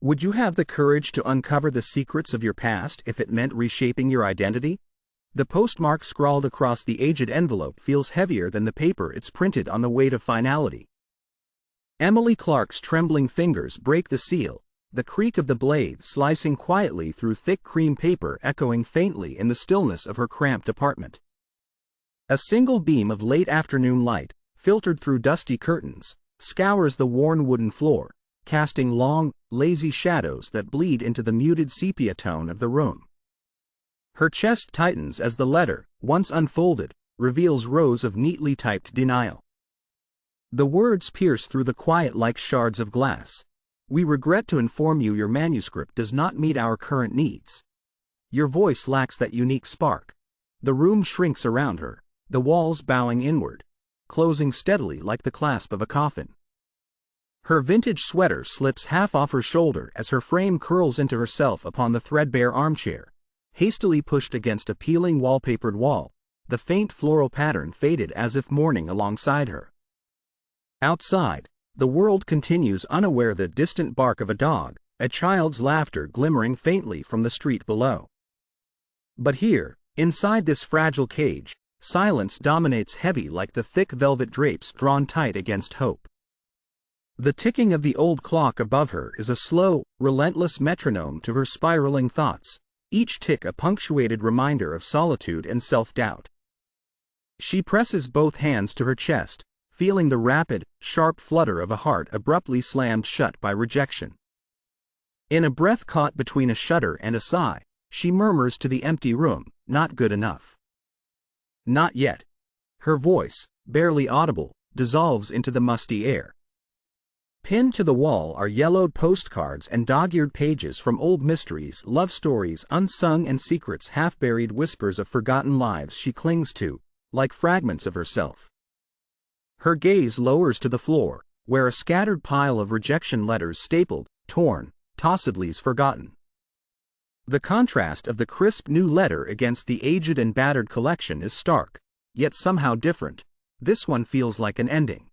Would you have the courage to uncover the secrets of your past if it meant reshaping your identity? The postmark scrawled across the aged envelope feels heavier than the paper it's printed on the weight of finality. Emily Clark's trembling fingers break the seal, the creak of the blade slicing quietly through thick cream paper echoing faintly in the stillness of her cramped apartment. A single beam of late afternoon light, filtered through dusty curtains, scours the worn wooden floor, casting long, lazy shadows that bleed into the muted sepia tone of the room. Her chest tightens as the letter, once unfolded, reveals rows of neatly typed denial. The words pierce through the quiet like shards of glass. We regret to inform you your manuscript does not meet our current needs. Your voice lacks that unique spark. The room shrinks around her, the walls bowing inward, closing steadily like the clasp of a coffin. Her vintage sweater slips half off her shoulder as her frame curls into herself upon the threadbare armchair, hastily pushed against a peeling wallpapered wall, the faint floral pattern faded as if mourning alongside her. Outside, the world continues unaware the distant bark of a dog, a child's laughter glimmering faintly from the street below. But here, inside this fragile cage, silence dominates heavy like the thick velvet drapes drawn tight against hope. The ticking of the old clock above her is a slow, relentless metronome to her spiraling thoughts, each tick a punctuated reminder of solitude and self-doubt. She presses both hands to her chest, feeling the rapid, sharp flutter of a heart abruptly slammed shut by rejection. In a breath caught between a shudder and a sigh, she murmurs to the empty room, "Not good enough." Not yet. Her voice, barely audible, dissolves into the musty air. Pinned to the wall are yellowed postcards and dog-eared pages from old mysteries, love stories unsung and secrets half-buried whispers of forgotten lives she clings to, like fragments of herself. Her gaze lowers to the floor, where a scattered pile of rejection letters stapled, torn, tossedly forgotten. The contrast of the crisp new letter against the aged and battered collection is stark, yet somehow different. This one feels like an ending.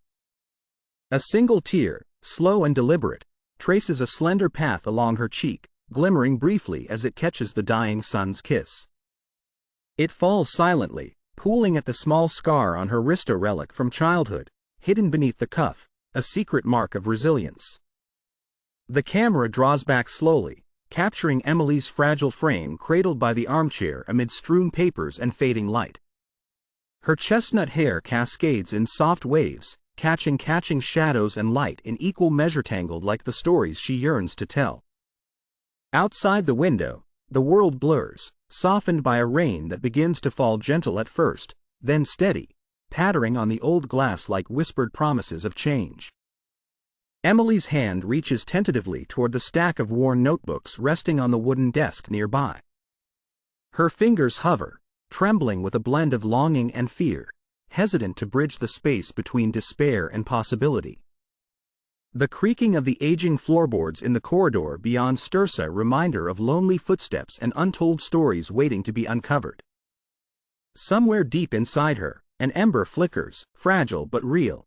A single tear, slow and deliberate, traces a slender path along her cheek, glimmering briefly as it catches the dying sun's kiss. It falls silently, pooling at the small scar on her wrist, a relic from childhood, hidden beneath the cuff, a secret mark of resilience. The camera draws back slowly, capturing Emily's fragile frame cradled by the armchair amid strewn papers and fading light. Her chestnut hair cascades in soft waves, catching shadows and light in equal measure, tangled like the stories she yearns to tell. Outside the window, the world blurs, softened by a rain that begins to fall gentle at first, then steady, pattering on the old glass like whispered promises of change. Emily's hand reaches tentatively toward the stack of worn notebooks resting on the wooden desk nearby. Her fingers hover, trembling with a blend of longing and fear, hesitant to bridge the space between despair and possibility. The creaking of the aging floorboards in the corridor beyond stirs a reminder of lonely footsteps and untold stories waiting to be uncovered. Somewhere deep inside her, an ember flickers, fragile but real.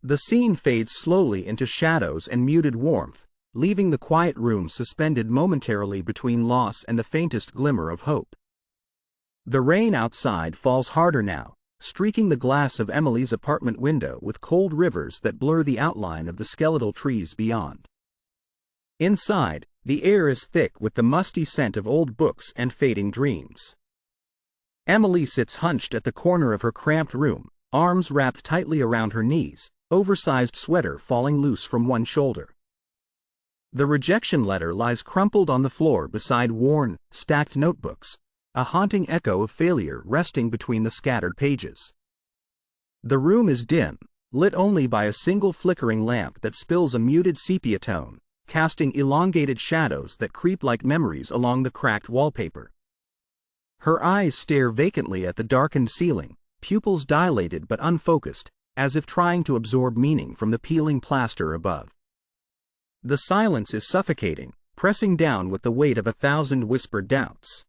The scene fades slowly into shadows and muted warmth, leaving the quiet room suspended momentarily between loss and the faintest glimmer of hope. The rain outside falls harder now, streaking the glass of Emily's apartment window with cold rivers that blur the outline of the skeletal trees beyond. Inside, the air is thick with the musty scent of old books and fading dreams. Emily sits hunched at the corner of her cramped room, arms wrapped tightly around her knees, oversized sweater falling loose from one shoulder. The rejection letter lies crumpled on the floor beside worn, stacked notebooks, a haunting echo of failure resting between the scattered pages. The room is dim, lit only by a single flickering lamp that spills a muted sepia tone, casting elongated shadows that creep like memories along the cracked wallpaper. Her eyes stare vacantly at the darkened ceiling, pupils dilated but unfocused, as if trying to absorb meaning from the peeling plaster above. The silence is suffocating, pressing down with the weight of 1,000 whispered doubts.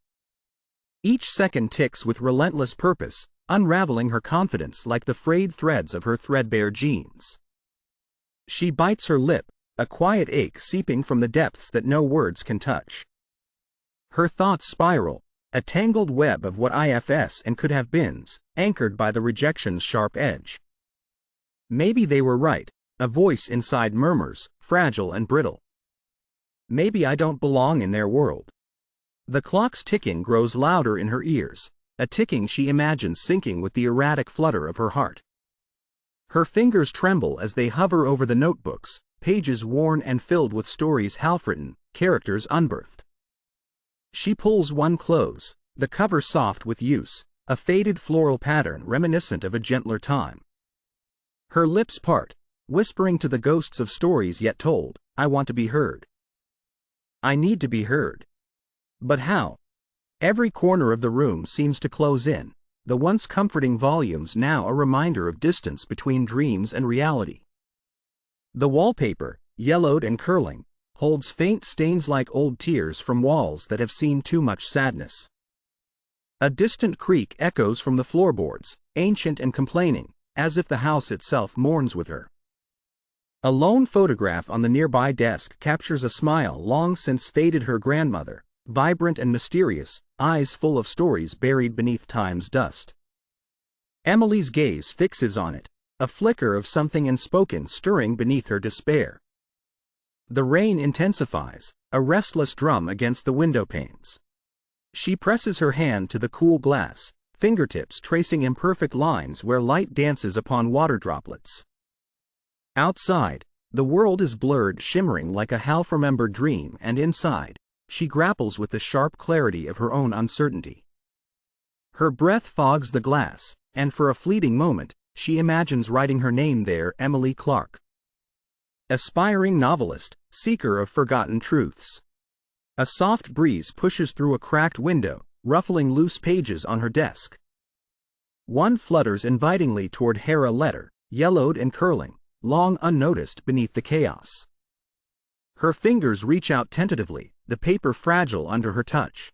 Each second ticks with relentless purpose, unraveling her confidence like the frayed threads of her threadbare jeans. She bites her lip, a quiet ache seeping from the depths that no words can touch. Her thoughts spiral, a tangled web of what ifs and could have beens, anchored by the rejection's sharp edge. Maybe they were right, a voice inside murmurs, fragile and brittle. Maybe I don't belong in their world. The clock's ticking grows louder in her ears, a ticking she imagines syncing with the erratic flutter of her heart. Her fingers tremble as they hover over the notebooks, pages worn and filled with stories half-written, characters unbirthed. She pulls one close, the cover soft with use, a faded floral pattern reminiscent of a gentler time. Her lips part, whispering to the ghosts of stories yet told, I want to be heard. I need to be heard. But how? Every corner of the room seems to close in, the once comforting volumes now a reminder of distance between dreams and reality. The wallpaper, yellowed and curling, holds faint stains like old tears from walls that have seen too much sadness. A distant creak echoes from the floorboards, ancient and complaining, as if the house itself mourns with her. A lone photograph on the nearby desk captures a smile long since faded her grandmother, vibrant and mysterious, eyes full of stories buried beneath time's dust. Emily's gaze fixes on it, a flicker of something unspoken stirring beneath her despair. The rain intensifies, a restless drum against the window panes. She presses her hand to the cool glass, fingertips tracing imperfect lines where light dances upon water droplets. Outside, the world is blurred, shimmering like a half-remembered dream, and inside, she grapples with the sharp clarity of her own uncertainty. Her breath fogs the glass, and for a fleeting moment, she imagines writing her name there, Emily Clark. Aspiring novelist, seeker of forgotten truths. A soft breeze pushes through a cracked window, ruffling loose pages on her desk. One flutters invitingly toward Hera letter, yellowed and curling, long unnoticed beneath the chaos. Her fingers reach out tentatively, the paper fragile under her touch.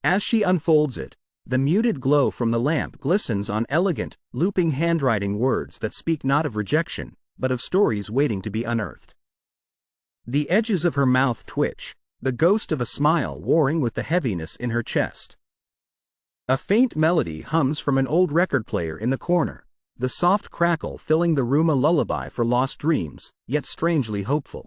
As she unfolds it, the muted glow from the lamp glistens on elegant, looping handwriting words that speak not of rejection, but of stories waiting to be unearthed. The edges of her mouth twitch, the ghost of a smile warring with the heaviness in her chest. A faint melody hums from an old record player in the corner, the soft crackle filling the room a lullaby for lost dreams, yet strangely hopeful.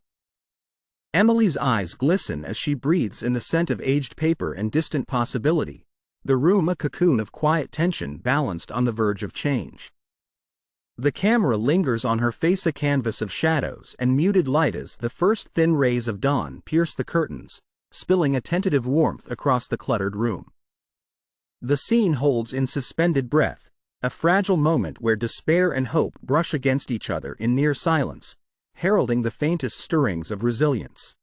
Emily's eyes glisten as she breathes in the scent of aged paper and distant possibility, the room a cocoon of quiet tension balanced on the verge of change. The camera lingers on her face, a canvas of shadows and muted light as the first thin rays of dawn pierce the curtains, spilling a tentative warmth across the cluttered room. The scene holds in suspended breath, a fragile moment where despair and hope brush against each other in near silence, heralding the faintest stirrings of resilience.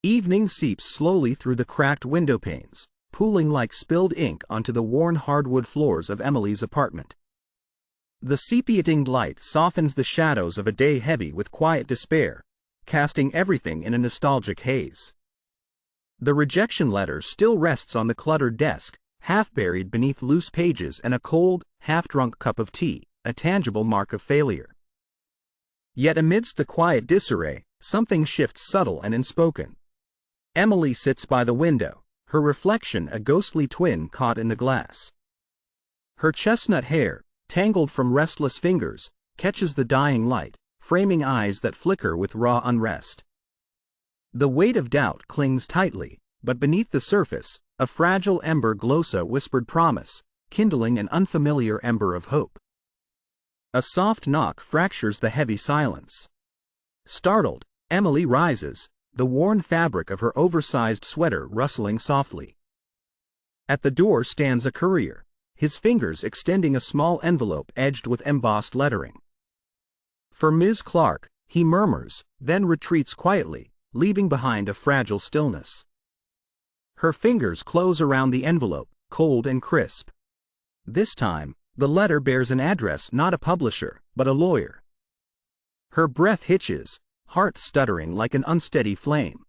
Evening seeps slowly through the cracked window panes, pooling like spilled ink onto the worn hardwood floors of Emily's apartment. The sepia-tinged light softens the shadows of a day heavy with quiet despair, casting everything in a nostalgic haze. The rejection letter still rests on the cluttered desk, half buried beneath loose pages and a cold, half-drunk cup of tea, a tangible mark of failure. Yet amidst the quiet disarray, something shifts, subtle and unspoken. Emily sits by the window, her reflection a ghostly twin caught in the glass. Her chestnut hair, tangled from restless fingers, catches the dying light, framing eyes that flicker with raw unrest. The weight of doubt clings tightly, but beneath the surface, a fragile ember glows, a whispered promise, kindling an unfamiliar ember of hope. A soft knock fractures the heavy silence. Startled, Emily rises, the worn fabric of her oversized sweater rustling softly. At the door stands a courier, his fingers extending a small envelope edged with embossed lettering. "For Ms. Clark," he murmurs, then retreats quietly, leaving behind a fragile stillness. Her fingers close around the envelope, cold and crisp. This time, the letter bears an address, not a publisher, but a lawyer. Her breath hitches, heart stuttering like an unsteady flame.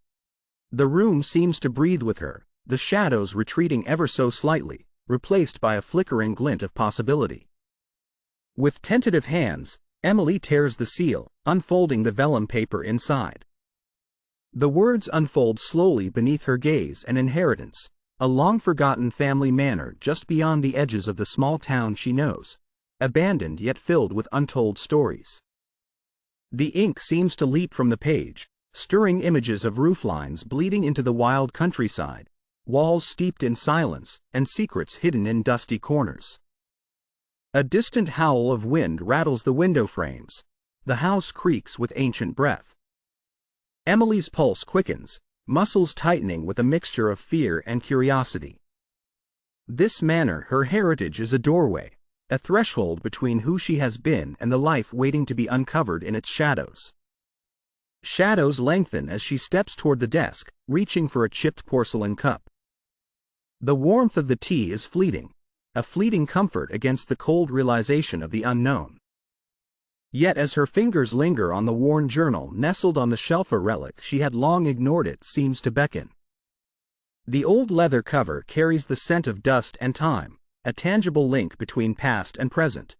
The room seems to breathe with her, the shadows retreating ever so slightly, replaced by a flickering glint of possibility. With tentative hands, Emily tears the seal, unfolding the vellum paper inside. The words unfold slowly beneath her gaze: an inheritance, a long-forgotten family manor just beyond the edges of the small town she knows, abandoned yet filled with untold stories. The ink seems to leap from the page, stirring images of rooflines bleeding into the wild countryside, walls steeped in silence, and secrets hidden in dusty corners. A distant howl of wind rattles the window frames. The house creaks with ancient breath. Emily's pulse quickens, muscles tightening with a mixture of fear and curiosity. This manor, her heritage, is a doorway, a threshold between who she has been and the life waiting to be uncovered in its shadows. Shadows lengthen as she steps toward the desk, reaching for a chipped porcelain cup. The warmth of the tea is fleeting, a fleeting comfort against the cold realization of the unknown. Yet as her fingers linger on the worn journal nestled on the shelf, a relic she had long ignored seems to beckon. The old leather cover carries the scent of dust and time, a tangible link between past and present.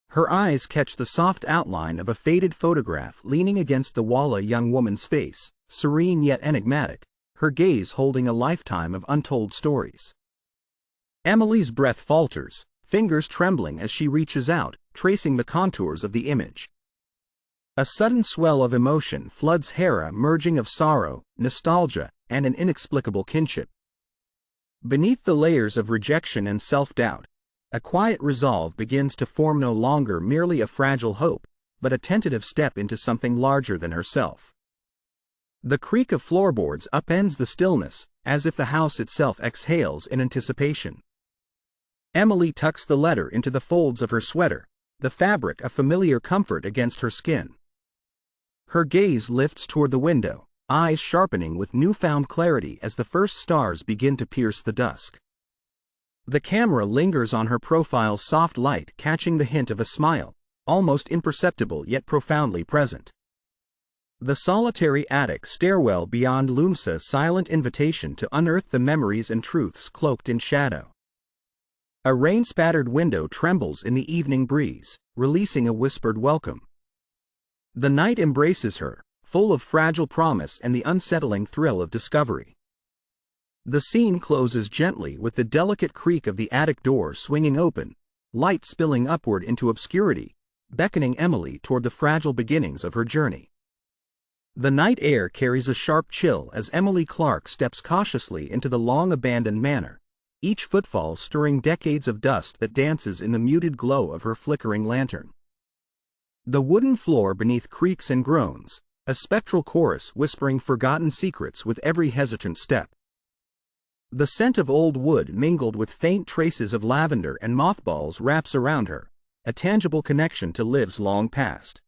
Her eyes catch the soft outline of a faded photograph leaning against the wall, a young woman's face, serene yet enigmatic, her gaze holding a lifetime of untold stories. Emily's breath falters, fingers trembling as she reaches out, tracing the contours of the image. A sudden swell of emotion floods Hera, merging of sorrow, nostalgia, and an inexplicable kinship. Beneath the layers of rejection and self-doubt, a quiet resolve begins to form, no longer merely a fragile hope, but a tentative step into something larger than herself. The creak of floorboards upends the stillness, as if the house itself exhales in anticipation. Emily tucks the letter into the folds of her sweater, the fabric a familiar comfort against her skin. Her gaze lifts toward the window, eyes sharpening with newfound clarity as the first stars begin to pierce the dusk. The camera lingers on her profile's soft light, catching the hint of a smile, almost imperceptible yet profoundly present. The solitary attic stairwell beyond looms a silent invitation to unearth the memories and truths cloaked in shadow. A rain-spattered window trembles in the evening breeze, releasing a whispered welcome. The night embraces her, full of fragile promise and the unsettling thrill of discovery. The scene closes gently with the delicate creak of the attic door swinging open, light spilling upward into obscurity, beckoning Emily toward the fragile beginnings of her journey. The night air carries a sharp chill as Emily Clark steps cautiously into the long-abandoned manor, each footfall stirring decades of dust that dances in the muted glow of her flickering lantern. The wooden floor beneath creaks and groans, a spectral chorus whispering forgotten secrets with every hesitant step. The scent of old wood mingled with faint traces of lavender and mothballs wraps around her, a tangible connection to lives long past.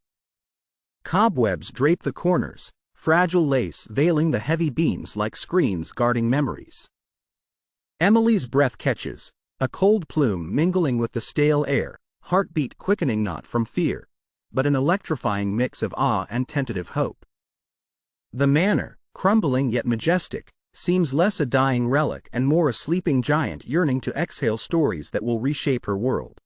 Cobwebs drape the corners, fragile lace veiling the heavy beams like screens guarding memories. Emily's breath catches, a cold plume mingling with the stale air, heartbeat quickening not from fear, but an electrifying mix of awe and tentative hope. The manor, crumbling yet majestic, seems less a dying relic and more a sleeping giant yearning to exhale stories that will reshape her world.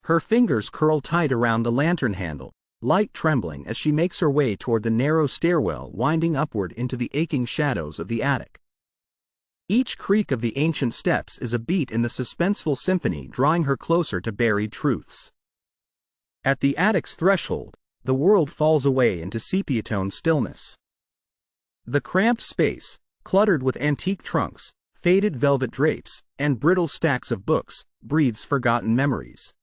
Her fingers curl tight around the lantern handle, light trembling as she makes her way toward the narrow stairwell winding upward into the aching shadows of the attic. Each creak of the ancient steps is a beat in the suspenseful symphony drawing her closer to buried truths. At the attic's threshold, the world falls away into sepia-toned stillness. The cramped space, cluttered with antique trunks, faded velvet drapes, and brittle stacks of books, breathes forgotten memories.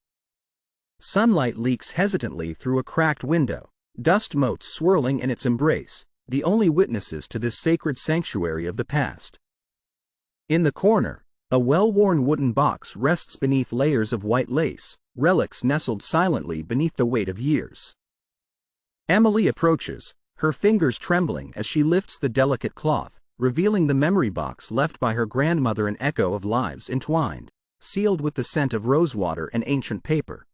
Sunlight leaks hesitantly through a cracked window, dust motes swirling in its embrace, the only witnesses to this sacred sanctuary of the past. In the corner, a well-worn wooden box rests beneath layers of white lace, relics nestled silently beneath the weight of years. Emily approaches, her fingers trembling as she lifts the delicate cloth, revealing the memory box left by her grandmother, an echo of lives entwined, sealed with the scent of rosewater and ancient paper.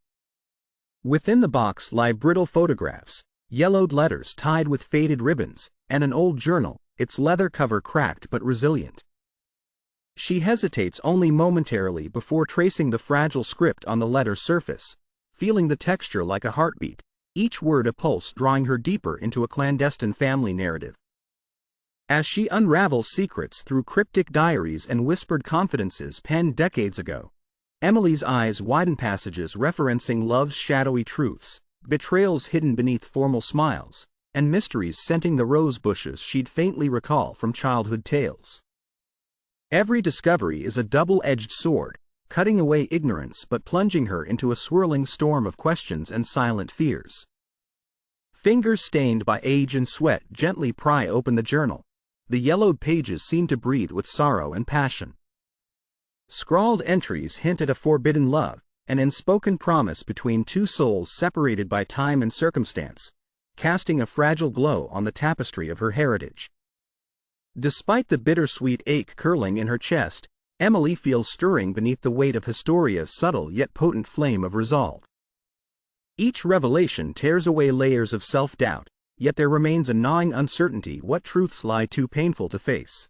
Within the box lie brittle photographs, yellowed letters tied with faded ribbons, and an old journal, its leather cover cracked but resilient. She hesitates only momentarily before tracing the fragile script on the letter's surface, feeling the texture like a heartbeat, each word a pulse drawing her deeper into a clandestine family narrative. As she unravels secrets through cryptic diaries and whispered confidences penned decades ago, Emily's eyes widen, passages referencing love's shadowy truths, betrayals hidden beneath formal smiles, and mysteries scenting the rose bushes she'd faintly recall from childhood tales. Every discovery is a double-edged sword, cutting away ignorance but plunging her into a swirling storm of questions and silent fears. Fingers stained by age and sweat gently pry open the journal. The yellowed pages seem to breathe with sorrow and passion. Scrawled entries hint at a forbidden love, an unspoken promise between two souls separated by time and circumstance, casting a fragile glow on the tapestry of her heritage. Despite the bittersweet ache curling in her chest, Emily feels stirring beneath the weight of Historia's subtle yet potent flame of resolve. Each revelation tears away layers of self-doubt, yet there remains a gnawing uncertainty: what truths lie too painful to face?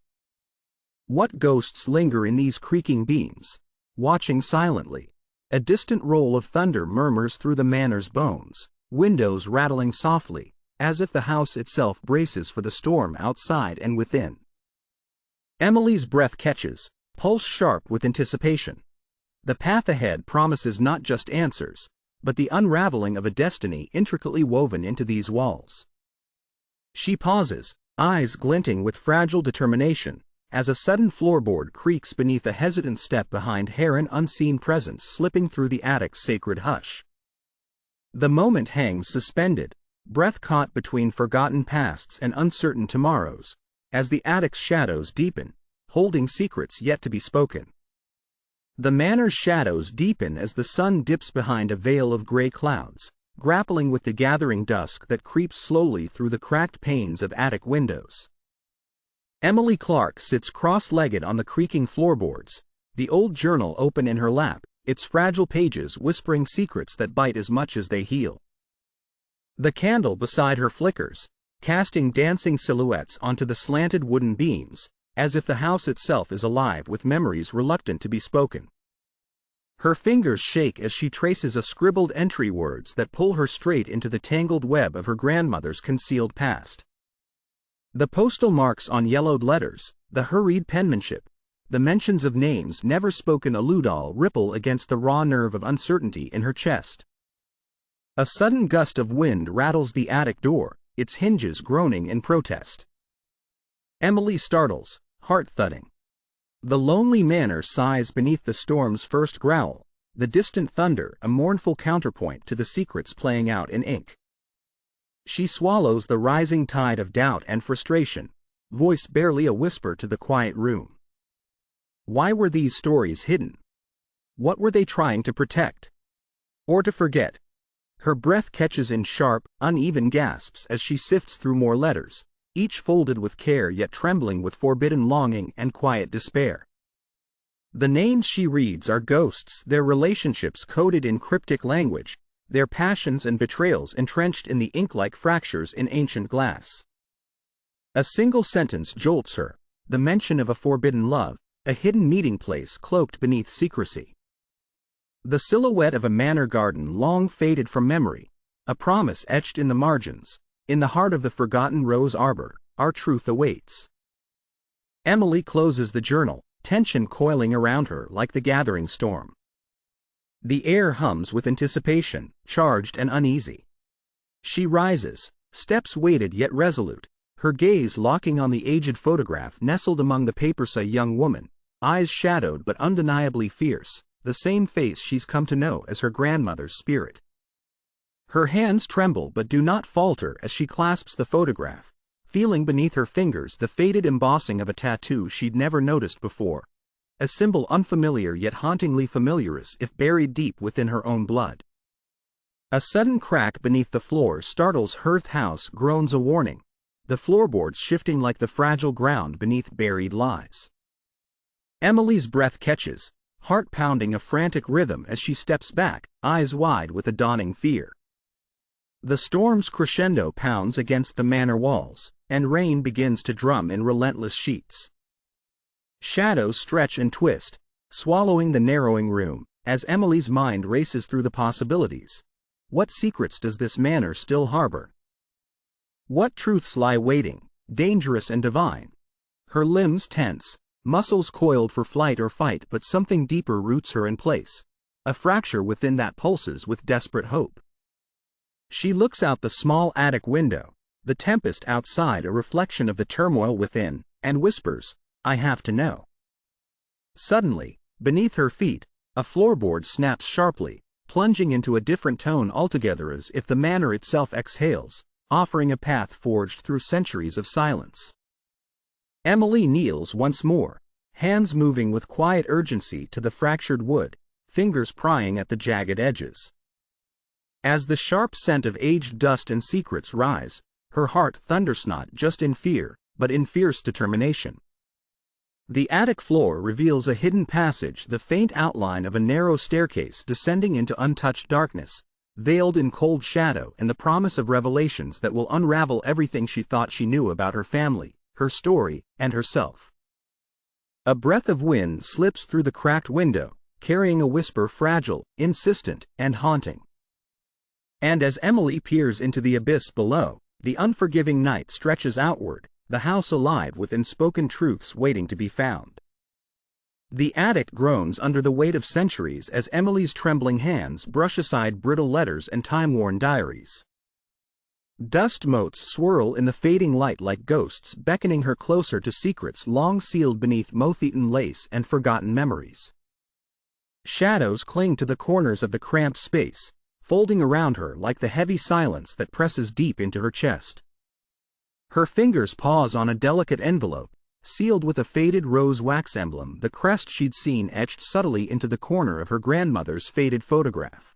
What ghosts linger in these creaking beams, watching silently? A distant roll of thunder murmurs through the manor's bones, windows rattling softly, as if the house itself braces for the storm outside and within. Emily's breath catches, pulse sharp with anticipation. The path ahead promises not just answers, but the unraveling of a destiny intricately woven into these walls. She pauses, eyes glinting with fragile determination, as a sudden floorboard creaks beneath a hesitant step behind her, an unseen presence slipping through the attic's sacred hush. The moment hangs suspended, breath caught between forgotten pasts and uncertain tomorrows, as the attic's shadows deepen, holding secrets yet to be spoken. The manor's shadows deepen as the sun dips behind a veil of gray clouds, grappling with the gathering dusk that creeps slowly through the cracked panes of attic windows. Emily Clark sits cross-legged on the creaking floorboards, the old journal open in her lap, its fragile pages whispering secrets that bite as much as they heal. The candle beside her flickers, casting dancing silhouettes onto the slanted wooden beams, as if the house itself is alive with memories reluctant to be spoken. Her fingers shake as she traces a scribbled entry, words that pull her straight into the tangled web of her grandmother's concealed past. The postal marks on yellowed letters, the hurried penmanship, the mentions of names never spoken elude all ripple against the raw nerve of uncertainty in her chest. A sudden gust of wind rattles the attic door, its hinges groaning in protest. Emily startles, heart thudding. The lonely manor sighs beneath the storm's first growl, the distant thunder a mournful counterpoint to the secrets playing out in ink. She swallows the rising tide of doubt and frustration, voice barely a whisper to the quiet room. Why were these stories hidden? What were they trying to protect? Or to forget? Her breath catches in sharp, uneven gasps as she sifts through more letters, each folded with care yet trembling with forbidden longing and quiet despair. The names she reads are ghosts, their relationships coded in cryptic language, their passions and betrayals entrenched in the ink-like fractures in ancient glass. A single sentence jolts her, the mention of a forbidden love, a hidden meeting place cloaked beneath secrecy. The silhouette of a manor garden long faded from memory, a promise etched in the margins. In the heart of the forgotten rose arbor, our truth awaits. Emily closes the journal, tension coiling around her like the gathering storm. The air hums with anticipation, charged and uneasy. She rises, steps weighted yet resolute, her gaze locking on the aged photograph nestled among the papers. A young woman, eyes shadowed but undeniably fierce, the same face she's come to know as her grandmother's spirit. Her hands tremble but do not falter as she clasps the photograph, feeling beneath her fingers the faded embossing of a tattoo she'd never noticed before, a symbol unfamiliar yet hauntingly familiar as if buried deep within her own blood. A sudden crack beneath the floor startles her. House groans a warning, the floorboards shifting like the fragile ground beneath buried lies. Emily's breath catches, heart pounding a frantic rhythm as she steps back, eyes wide with a dawning fear. The storm's crescendo pounds against the manor walls, and rain begins to drum in relentless sheets. Shadows stretch and twist, swallowing the narrowing room, as Emily's mind races through the possibilities. What secrets does this manor still harbor? What truths lie waiting, dangerous and divine? Her limbs tense, muscles coiled for flight or fight, but something deeper roots her in place, a fracture within that pulses with desperate hope. She looks out the small attic window, the tempest outside a reflection of the turmoil within, and whispers, "I have to know." Suddenly, beneath her feet, a floorboard snaps sharply, plunging into a different tone altogether, as if the manor itself exhales, offering a path forged through centuries of silence. Emily kneels once more, hands moving with quiet urgency to the fractured wood, fingers prying at the jagged edges. As the sharp scent of aged dust and secrets rise, her heart thunders not just in fear, but in fierce determination. The attic floor reveals a hidden passage, the faint outline of a narrow staircase descending into untouched darkness, veiled in cold shadow and the promise of revelations that will unravel everything she thought she knew about her family, her story, and herself. A breath of wind slips through the cracked window, carrying a whisper fragile, insistent, and haunting. And as Emily peers into the abyss below, the unforgiving night stretches outward, the house alive with unspoken truths waiting to be found. The attic groans under the weight of centuries as Emily's trembling hands brush aside brittle letters and time-worn diaries. Dust motes swirl in the fading light like ghosts, beckoning her closer to secrets long sealed beneath moth-eaten lace and forgotten memories. Shadows cling to the corners of the cramped space, folding around her like the heavy silence that presses deep into her chest. Her fingers pause on a delicate envelope, sealed with a faded rose wax emblem, the crest she'd seen etched subtly into the corner of her grandmother's faded photograph.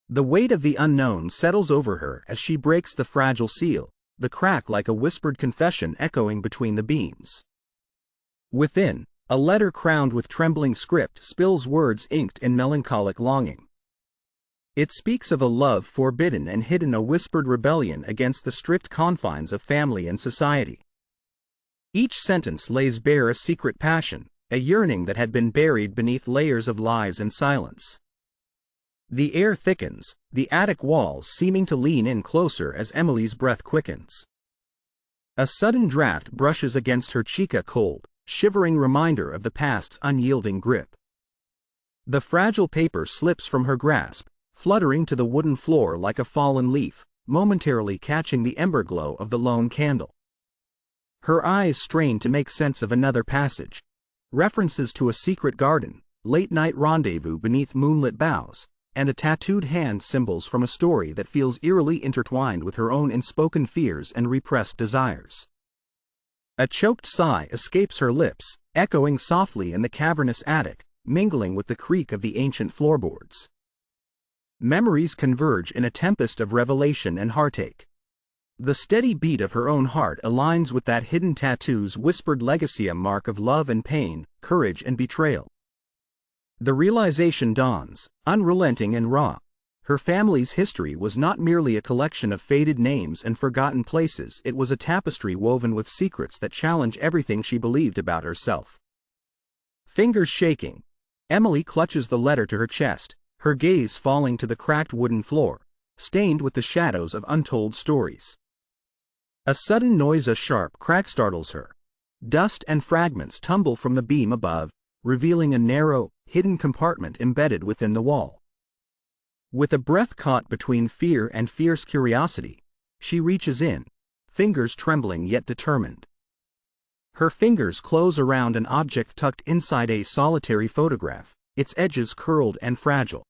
The weight of the unknown settles over her as she breaks the fragile seal, the crack like a whispered confession echoing between the beams. Within, a letter crowned with trembling script spills words inked in melancholic longing. It speaks of a love forbidden and hidden, a whispered rebellion against the strict confines of family and society. Each sentence lays bare a secret passion, a yearning that had been buried beneath layers of lies and silence. The air thickens, the attic walls seeming to lean in closer as Emily's breath quickens. A sudden draft brushes against her cheek, a cold, shivering reminder of the past's unyielding grip. The fragile paper slips from her grasp, fluttering to the wooden floor like a fallen leaf, momentarily catching the ember glow of the lone candle. Her eyes strain to make sense of another passage. References to a secret garden, late-night rendezvous beneath moonlit boughs, and a tattooed hand, symbols from a story that feels eerily intertwined with her own unspoken fears and repressed desires. A choked sigh escapes her lips, echoing softly in the cavernous attic, mingling with the creak of the ancient floorboards. Memories converge in a tempest of revelation and heartache. The steady beat of her own heart aligns with that hidden tattoo's whispered legacy, a mark of love and pain, courage and betrayal. The realization dawns, unrelenting and raw. Her family's history was not merely a collection of faded names and forgotten places, it was a tapestry woven with secrets that challenge everything she believed about herself. Fingers shaking, Emily clutches the letter to her chest, her gaze falling to the cracked wooden floor, stained with the shadows of untold stories. A sudden noise, a sharp crack, startles her. Dust and fragments tumble from the beam above, revealing a narrow, hidden compartment embedded within the wall. With a breath caught between fear and fierce curiosity, she reaches in, fingers trembling yet determined. Her fingers close around an object tucked inside a solitary photograph, its edges curled and fragile.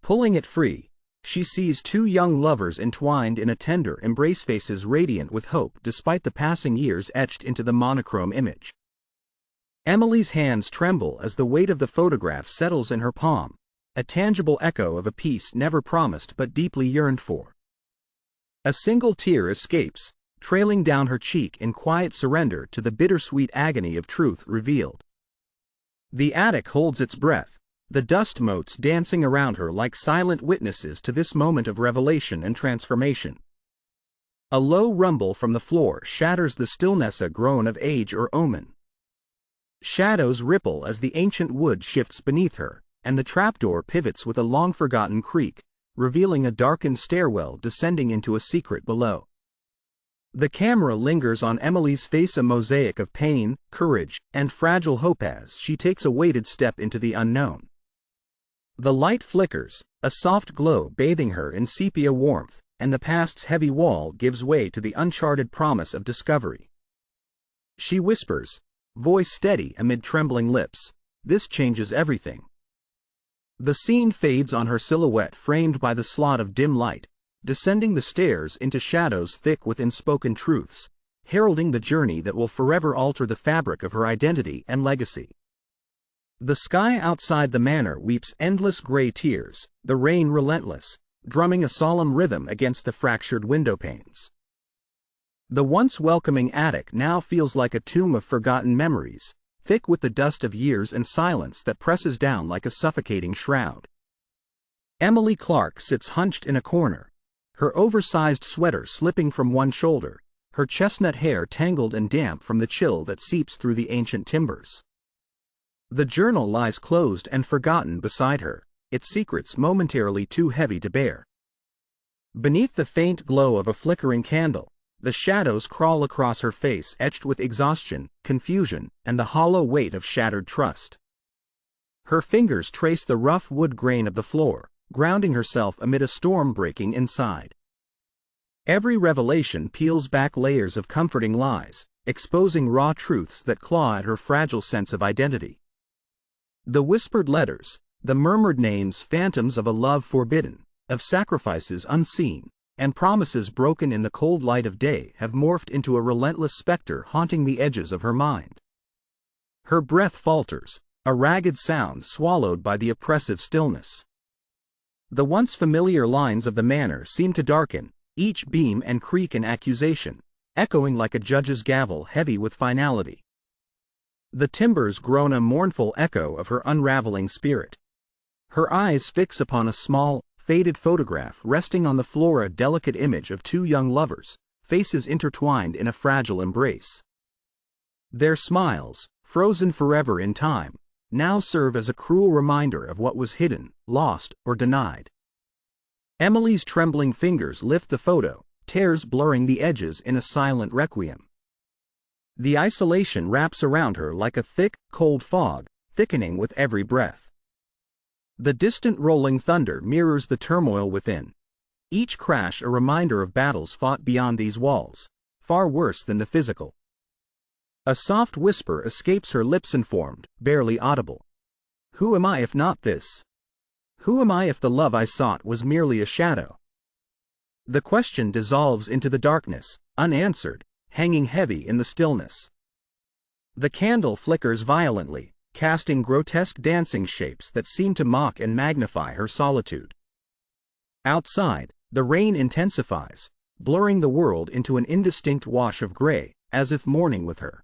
Pulling it free, she sees two young lovers entwined in a tender embrace, faces radiant with hope despite the passing years etched into the monochrome image. Emily's hands tremble as the weight of the photograph settles in her palm, a tangible echo of a peace never promised but deeply yearned for. A single tear escapes, trailing down her cheek in quiet surrender to the bittersweet agony of truth revealed. The attic holds its breath, the dust motes dancing around her like silent witnesses to this moment of revelation and transformation. A low rumble from the floor shatters the stillness, a groan of age or omen. Shadows ripple as the ancient wood shifts beneath her, and the trapdoor pivots with a long-forgotten creak, revealing a darkened stairwell descending into a secret below. The camera lingers on Emily's face, a mosaic of pain, courage, and fragile hope as she takes a weighted step into the unknown. The light flickers, a soft glow bathing her in sepia warmth, and the past's heavy wall gives way to the uncharted promise of discovery. She whispers, voice steady amid trembling lips, "This changes everything." The scene fades on her silhouette framed by the slot of dim light, descending the stairs into shadows thick with unspoken truths, heralding the journey that will forever alter the fabric of her identity and legacy. The sky outside the manor weeps endless gray tears, the rain relentless, drumming a solemn rhythm against the fractured window panes. The once welcoming attic now feels like a tomb of forgotten memories, thick with the dust of years and silence that presses down like a suffocating shroud. Emily Clark sits hunched in a corner, her oversized sweater slipping from one shoulder, her chestnut hair tangled and damp from the chill that seeps through the ancient timbers. The journal lies closed and forgotten beside her, its secrets momentarily too heavy to bear. Beneath the faint glow of a flickering candle, the shadows crawl across her face, etched with exhaustion, confusion, and the hollow weight of shattered trust. Her fingers trace the rough wood grain of the floor, grounding herself amid a storm breaking inside. Every revelation peels back layers of comforting lies, exposing raw truths that claw at her fragile sense of identity. The whispered letters, the murmured names, phantoms of a love forbidden, of sacrifices unseen, and promises broken in the cold light of day, have morphed into a relentless specter haunting the edges of her mind. Her breath falters, a ragged sound swallowed by the oppressive stillness. The once familiar lines of the manor seem to darken, each beam and creak an accusation, echoing like a judge's gavel, heavy with finality. The timbers groan a mournful echo of her unraveling spirit. Her eyes fix upon a small, faded photograph resting on the floor, a delicate image of two young lovers, faces intertwined in a fragile embrace. Their smiles, frozen forever in time, now serve as a cruel reminder of what was hidden, lost, or denied. Emily's trembling fingers lift the photo, tears blurring the edges in a silent requiem. The isolation wraps around her like a thick, cold fog, thickening with every breath. The distant rolling thunder mirrors the turmoil within, each crash a reminder of battles fought beyond these walls, far worse than the physical. A soft whisper escapes her lips, informed, barely audible. Who am I if not this? Who am I if the love I sought was merely a shadow? The question dissolves into the darkness, unanswered, hanging heavy in the stillness. The candle flickers violently, casting grotesque dancing shapes that seem to mock and magnify her solitude. Outside, the rain intensifies, blurring the world into an indistinct wash of gray, as if mourning with her.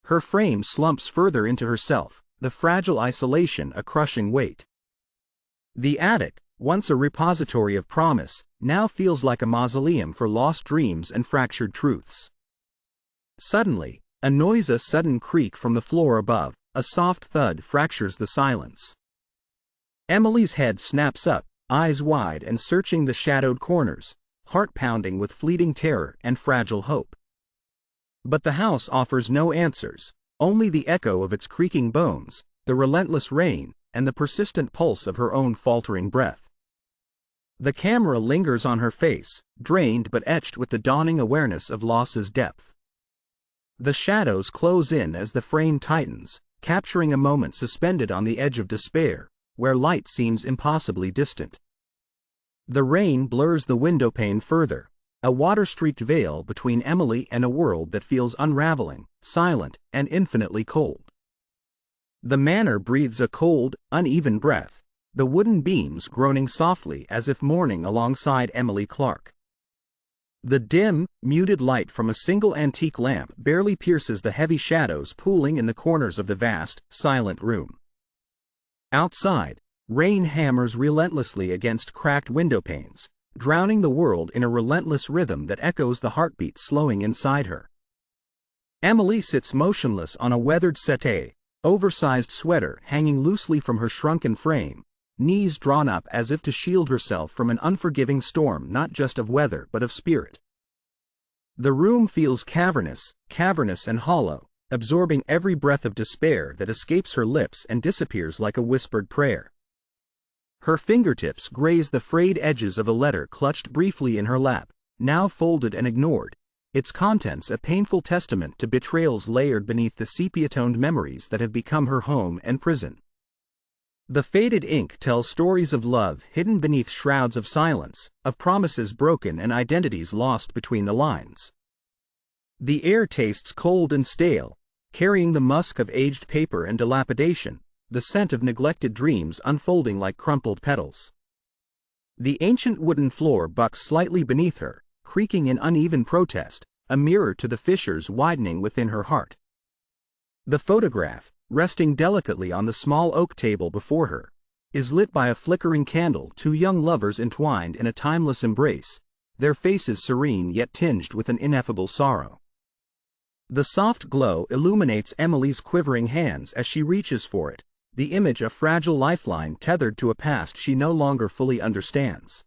Her frame slumps further into herself, the fragile isolation a crushing weight. The attic, once a repository of promise, now feels like a mausoleum for lost dreams and fractured truths. Suddenly, a sudden creak from the floor above, a soft thud fractures the silence. Emily's head snaps up, eyes wide and searching the shadowed corners, heart pounding with fleeting terror and fragile hope. But the house offers no answers, only the echo of its creaking bones, the relentless rain, and the persistent pulse of her own faltering breath. The camera lingers on her face, drained but etched with the dawning awareness of loss's depth. The shadows close in as the frame tightens, capturing a moment suspended on the edge of despair, where light seems impossibly distant. The rain blurs the windowpane further, a water-streaked veil between Emily and a world that feels unraveling, silent, and infinitely cold. The manor breathes a cold, uneven breath, the wooden beams groaning softly as if mourning alongside Emily Clark. The dim, muted light from a single antique lamp barely pierces the heavy shadows pooling in the corners of the vast, silent room. Outside, rain hammers relentlessly against cracked windowpanes, drowning the world in a relentless rhythm that echoes the heartbeat slowing inside her. Emily sits motionless on a weathered settee, oversized sweater hanging loosely from her shrunken frame, knees drawn up as if to shield herself from an unforgiving storm not just of weather but of spirit. The room feels cavernous and hollow, absorbing every breath of despair that escapes her lips and disappears like a whispered prayer. Her fingertips graze the frayed edges of a letter clutched briefly in her lap, now folded and ignored, its contents a painful testament to betrayals layered beneath the sepia-toned memories that have become her home and prison. The faded ink tells stories of love hidden beneath shrouds of silence, of promises broken and identities lost between the lines. The air tastes cold and stale, carrying the musk of aged paper and dilapidation, the scent of neglected dreams unfolding like crumpled petals. The ancient wooden floor bucks slightly beneath her, creaking in uneven protest, a mirror to the fissures widening within her heart. The photograph, resting delicately on the small oak table before her, is lit by a flickering candle, two young lovers entwined in a timeless embrace, their faces serene yet tinged with an ineffable sorrow. The soft glow illuminates Emily's quivering hands as she reaches for it, the image a fragile lifeline tethered to a past she no longer fully understands.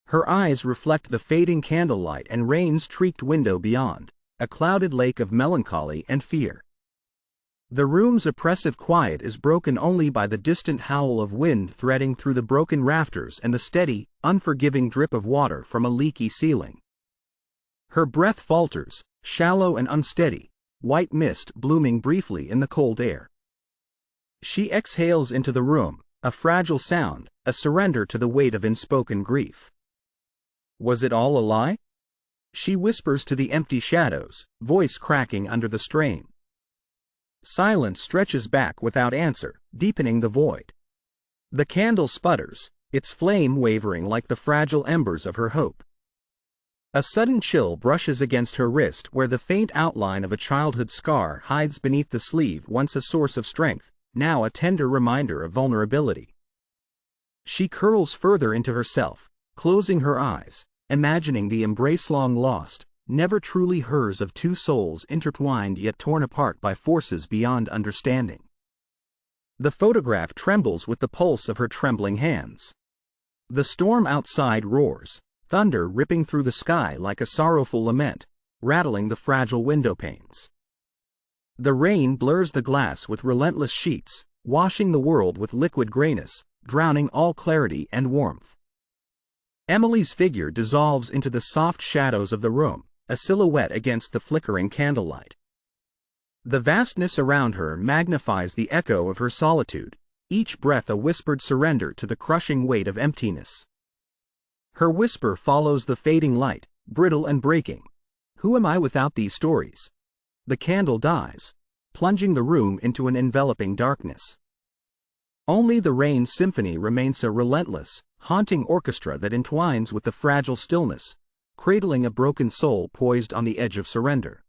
Her eyes reflect the fading candlelight and rain's streaked window beyond, a clouded lake of melancholy and fear. The room's oppressive quiet is broken only by the distant howl of wind threading through the broken rafters and the steady, unforgiving drip of water from a leaky ceiling. Her breath falters, shallow and unsteady, white mist blooming briefly in the cold air. She exhales into the room, a fragile sound, a surrender to the weight of unspoken grief. Was it all a lie? She whispers to the empty shadows, voice cracking under the strain. Silence stretches back without answer, deepening the void. The candle sputters, its flame wavering like the fragile embers of her hope. A sudden chill brushes against her wrist where the faint outline of a childhood scar hides beneath the sleeve, once a source of strength, now a tender reminder of vulnerability. She curls further into herself, closing her eyes, imagining the embrace long lost, never truly hers of two souls intertwined yet torn apart by forces beyond understanding. The photograph trembles with the pulse of her trembling hands. The storm outside roars, thunder ripping through the sky like a sorrowful lament, rattling the fragile window panes. The rain blurs the glass with relentless sheets, washing the world with liquid grayness, drowning all clarity and warmth. Emily's figure dissolves into the soft shadows of the room, a silhouette against the flickering candlelight. The vastness around her magnifies the echo of her solitude, each breath a whispered surrender to the crushing weight of emptiness. Her whisper follows the fading light, brittle and breaking. Who am I without these stories? The candle dies, plunging the room into an enveloping darkness. Only the rain's symphony remains a relentless, haunting orchestra that entwines with the fragile stillness, cradling a broken soul poised on the edge of surrender.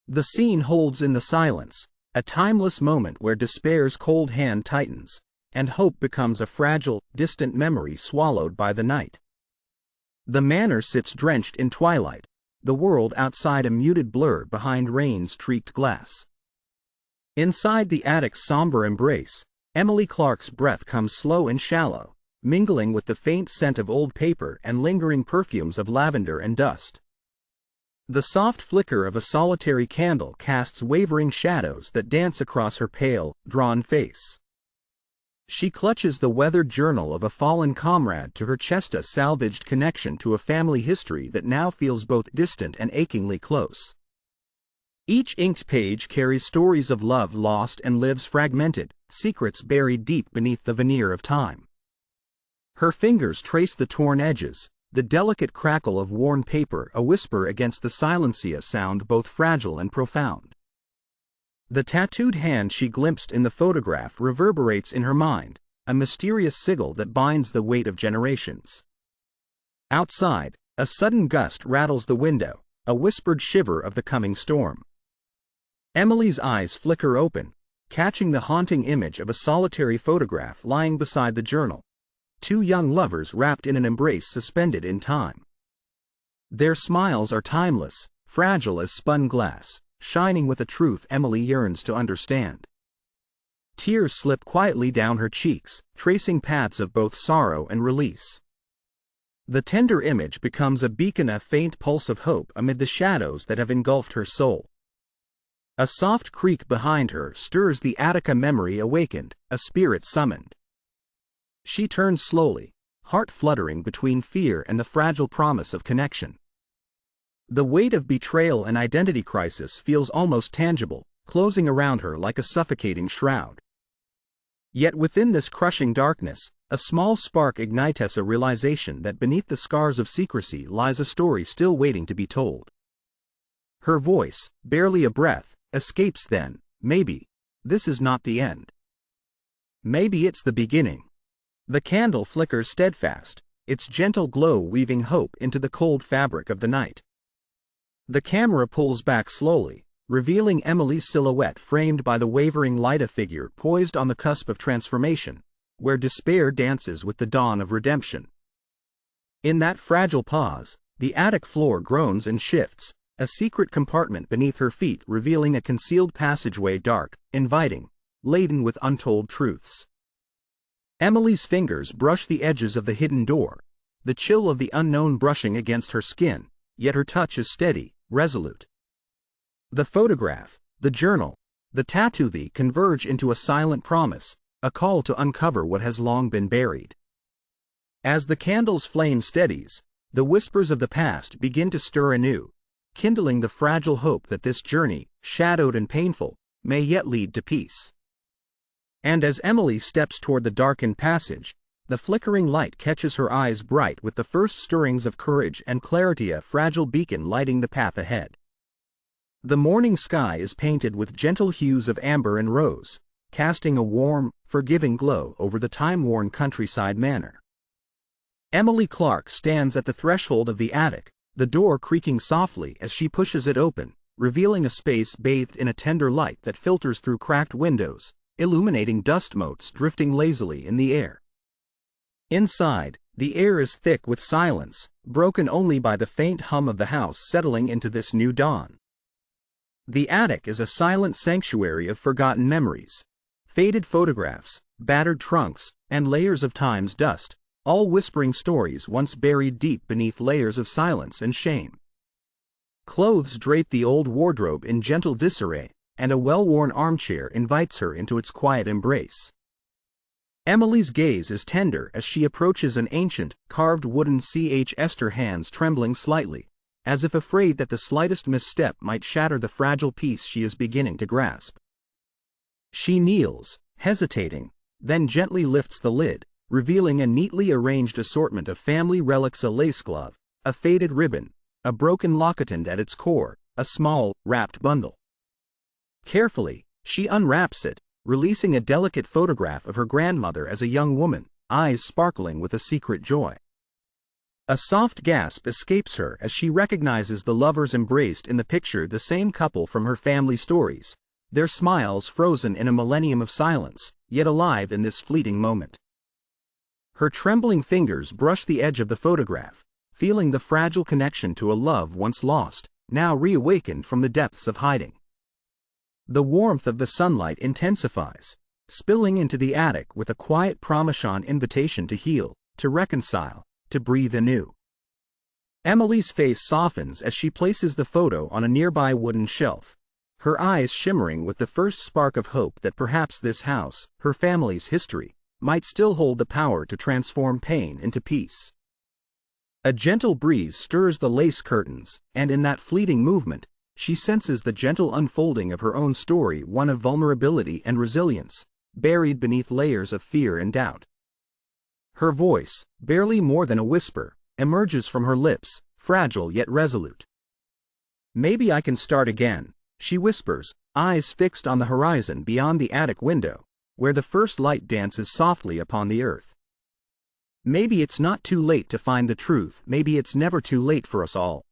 The scene holds in the silence, a timeless moment where despair's cold hand tightens, and hope becomes a fragile, distant memory swallowed by the night. The manor sits drenched in twilight, the world outside a muted blur behind rain's streaked glass. Inside the attic's somber embrace, Emily Clark's breath comes slow and shallow, mingling with the faint scent of old paper and lingering perfumes of lavender and dust. The soft flicker of a solitary candle casts wavering shadows that dance across her pale, drawn face. She clutches the weathered journal of a fallen comrade to her chest, a salvaged connection to a family history that now feels both distant and achingly close. Each inked page carries stories of love lost and lives fragmented, secrets buried deep beneath the veneer of time. Her fingers trace the torn edges, the delicate crackle of worn paper a whisper against the silencia sound both fragile and profound. The tattooed hand she glimpsed in the photograph reverberates in her mind, a mysterious sigil that binds the weight of generations. Outside, a sudden gust rattles the window, a whispered shiver of the coming storm. Emily's eyes flicker open, catching the haunting image of a solitary photograph lying beside the journal. Two young lovers wrapped in an embrace suspended in time. Their smiles are timeless, fragile as spun glass, shining with a truth Emily yearns to understand. Tears slip quietly down her cheeks, tracing paths of both sorrow and release. The tender image becomes a beacon, a faint pulse of hope amid the shadows that have engulfed her soul. A soft creak behind her stirs the attic, a memory awakened, a spirit summoned. She turns slowly, heart fluttering between fear and the fragile promise of connection. The weight of betrayal and identity crisis feels almost tangible, closing around her like a suffocating shroud. Yet within this crushing darkness, a small spark ignites a realization that beneath the scars of secrecy lies a story still waiting to be told. Her voice, barely a breath, escapes then, maybe, this is not the end. Maybe it's the beginning. The candle flickers steadfast, its gentle glow weaving hope into the cold fabric of the night. The camera pulls back slowly, revealing Emily's silhouette framed by the wavering light, a figure poised on the cusp of transformation, where despair dances with the dawn of redemption. In that fragile pause, the attic floor groans and shifts, a secret compartment beneath her feet revealing a concealed passageway, dark, inviting, laden with untold truths. Emily's fingers brush the edges of the hidden door, the chill of the unknown brushing against her skin, yet her touch is steady, resolute. The photograph, the journal, the tattoo, they converge into a silent promise, a call to uncover what has long been buried. As the candle's flame steadies, the whispers of the past begin to stir anew, kindling the fragile hope that this journey, shadowed and painful, may yet lead to peace. And as Emily steps toward the darkened passage, the flickering light catches her eyes, bright with the first stirrings of courage and clarity, a fragile beacon lighting the path ahead. The morning sky is painted with gentle hues of amber and rose, casting a warm, forgiving glow over the time-worn countryside manor. Emily Clark stands at the threshold of the attic, the door creaking softly as she pushes it open, revealing a space bathed in a tender light that filters through cracked windows, illuminating dust motes drifting lazily in the air. Inside, the air is thick with silence, broken only by the faint hum of the house settling into this new dawn. The attic is a silent sanctuary of forgotten memories, faded photographs, battered trunks, and layers of time's dust, all whispering stories once buried deep beneath layers of silence and shame. Clothes drape the old wardrobe in gentle disarray, and a well-worn armchair invites her into its quiet embrace. Emily's gaze is tender as she approaches an ancient, carved wooden chest, her hands trembling slightly, as if afraid that the slightest misstep might shatter the fragile piece she is beginning to grasp. She kneels, hesitating, then gently lifts the lid, revealing a neatly arranged assortment of family relics: a lace glove, a faded ribbon, a broken locket, and at its core, a small, wrapped bundle. Carefully, she unwraps it, releasing a delicate photograph of her grandmother as a young woman, eyes sparkling with a secret joy. A soft gasp escapes her as she recognizes the lovers embraced in the picture, the same couple from her family stories, their smiles frozen in a millennium of silence, yet alive in this fleeting moment. Her trembling fingers brush the edge of the photograph, feeling the fragile connection to a love once lost, now reawakened from the depths of hiding. The warmth of the sunlight intensifies, spilling into the attic with a quiet Parmesan invitation to heal, to reconcile, to breathe anew. Emily's face softens as she places the photo on a nearby wooden shelf, her eyes shimmering with the first spark of hope that perhaps this house, her family's history, might still hold the power to transform pain into peace. A gentle breeze stirs the lace curtains, and in that fleeting movement, she senses the gentle unfolding of her own story, one of vulnerability and resilience, buried beneath layers of fear and doubt. Her voice, barely more than a whisper, emerges from her lips, fragile yet resolute. "Maybe I can start again," she whispers, eyes fixed on the horizon beyond the attic window, where the first light dances softly upon the earth. Maybe it's not too late to find the truth, maybe it's never too late for us all.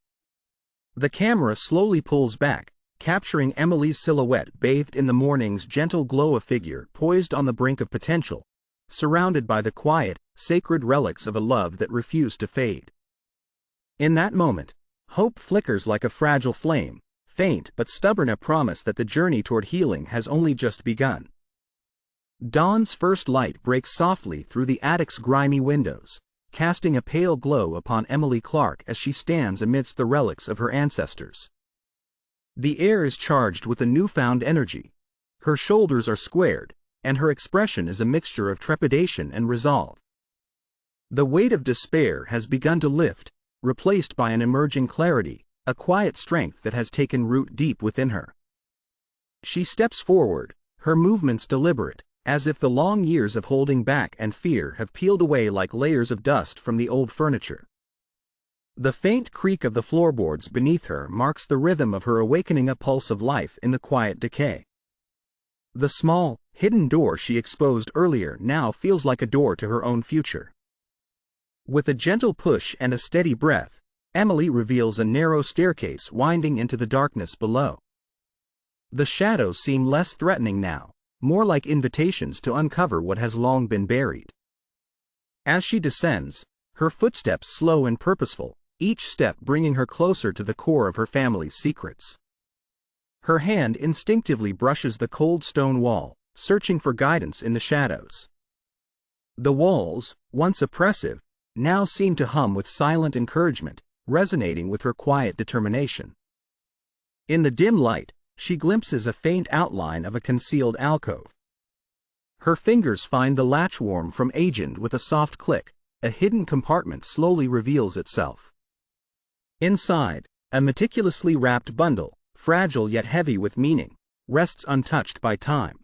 The camera slowly pulls back, capturing Emily's silhouette bathed in the morning's gentle glow, a figure poised on the brink of potential, surrounded by the quiet, sacred relics of a love that refused to fade. In that moment, hope flickers like a fragile flame, faint but stubborn, a promise that the journey toward healing has only just begun. Dawn's first light breaks softly through the attic's grimy windows, casting a pale glow upon Emily Clark as she stands amidst the relics of her ancestors. The air is charged with a newfound energy. Her shoulders are squared, and her expression is a mixture of trepidation and resolve. The weight of despair has begun to lift, replaced by an emerging clarity, a quiet strength that has taken root deep within her. She steps forward, her movements deliberate, as if the long years of holding back and fear have peeled away like layers of dust from the old furniture. The faint creak of the floorboards beneath her marks the rhythm of her awakening, a pulse of life in the quiet decay. The small, hidden door she exposed earlier now feels like a door to her own future. With a gentle push and a steady breath, Emily reveals a narrow staircase winding into the darkness below. The shadows seem less threatening now, more like invitations to uncover what has long been buried. As she descends, her footsteps slow and purposeful, each step bringing her closer to the core of her family's secrets. Her hand instinctively brushes the cold stone wall, searching for guidance in the shadows. The walls, once oppressive, now seem to hum with silent encouragement, resonating with her quiet determination. In the dim light, she glimpses a faint outline of a concealed alcove. Her fingers find the latch worm from agent with a soft click. A hidden compartment slowly reveals itself. Inside, a meticulously wrapped bundle, fragile yet heavy with meaning, rests untouched by time.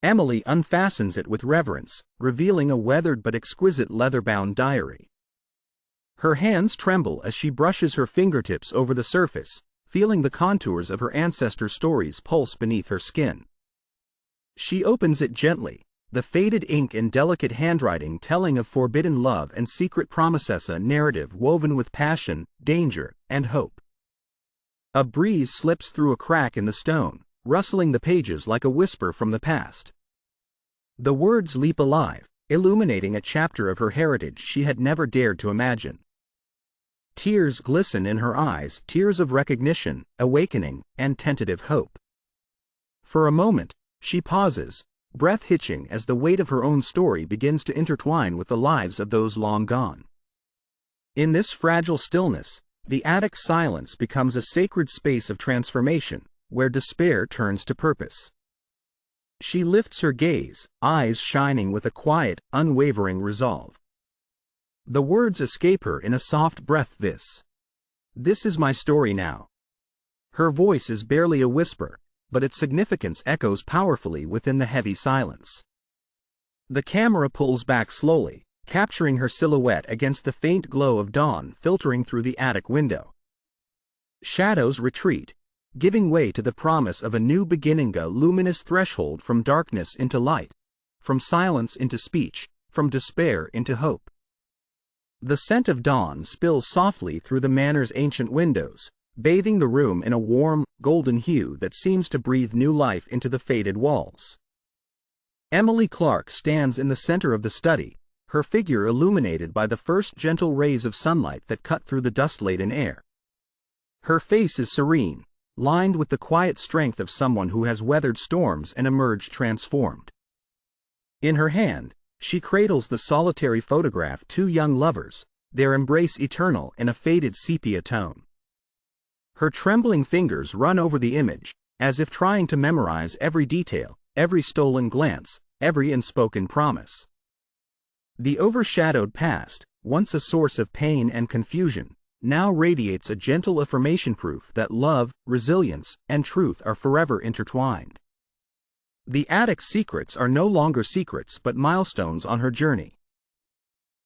Emily unfastens it with reverence, revealing a weathered but exquisite leather-bound diary. Her hands tremble as she brushes her fingertips over the surface, feeling the contours of her ancestors' stories pulse beneath her skin. She opens it gently, the faded ink and delicate handwriting telling of forbidden love and secret promises, a narrative woven with passion, danger, and hope. A breeze slips through a crack in the stone, rustling the pages like a whisper from the past. The words leap alive, illuminating a chapter of her heritage she had never dared to imagine. Tears glisten in her eyes, tears of recognition, awakening, and tentative hope. For a moment, she pauses, breath hitching as the weight of her own story begins to intertwine with the lives of those long gone. In this fragile stillness, the attic's silence becomes a sacred space of transformation, where despair turns to purpose. She lifts her gaze, eyes shining with a quiet, unwavering resolve. The words escape her in a soft breath. This is my story now. Her voice is barely a whisper, but its significance echoes powerfully within the heavy silence. The camera pulls back slowly, capturing her silhouette against the faint glow of dawn filtering through the attic window. Shadows retreat, giving way to the promise of a new beginning, a luminous threshold from darkness into light, from silence into speech, from despair into hope. The scent of dawn spills softly through the manor's ancient windows, bathing the room in a warm, golden hue that seems to breathe new life into the faded walls. Emily Clark stands in the center of the study, her figure illuminated by the first gentle rays of sunlight that cut through the dust-laden air. Her face is serene, lined with the quiet strength of someone who has weathered storms and emerged transformed. In her hand, she cradles the solitary photograph, two young lovers, their embrace eternal in a faded sepia tone. Her trembling fingers run over the image, as if trying to memorize every detail, every stolen glance, every unspoken promise. The overshadowed past, once a source of pain and confusion, now radiates a gentle affirmation, proof that love, resilience, and truth are forever intertwined. The attic's secrets are no longer secrets but milestones on her journey.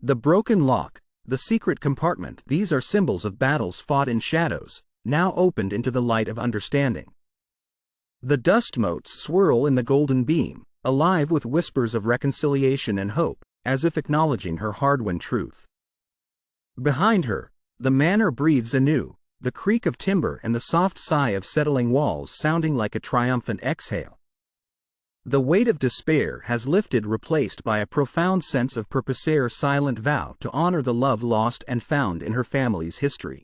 The broken lock, the secret compartment, these are symbols of battles fought in shadows, now opened into the light of understanding. The dust motes swirl in the golden beam, alive with whispers of reconciliation and hope, as if acknowledging her hard-won truth. Behind her, the manor breathes anew, the creak of timber and the soft sigh of settling walls sounding like a triumphant exhale. The weight of despair has lifted, replaced by a profound sense of purpose, a silent vow to honor the love lost and found in her family's history.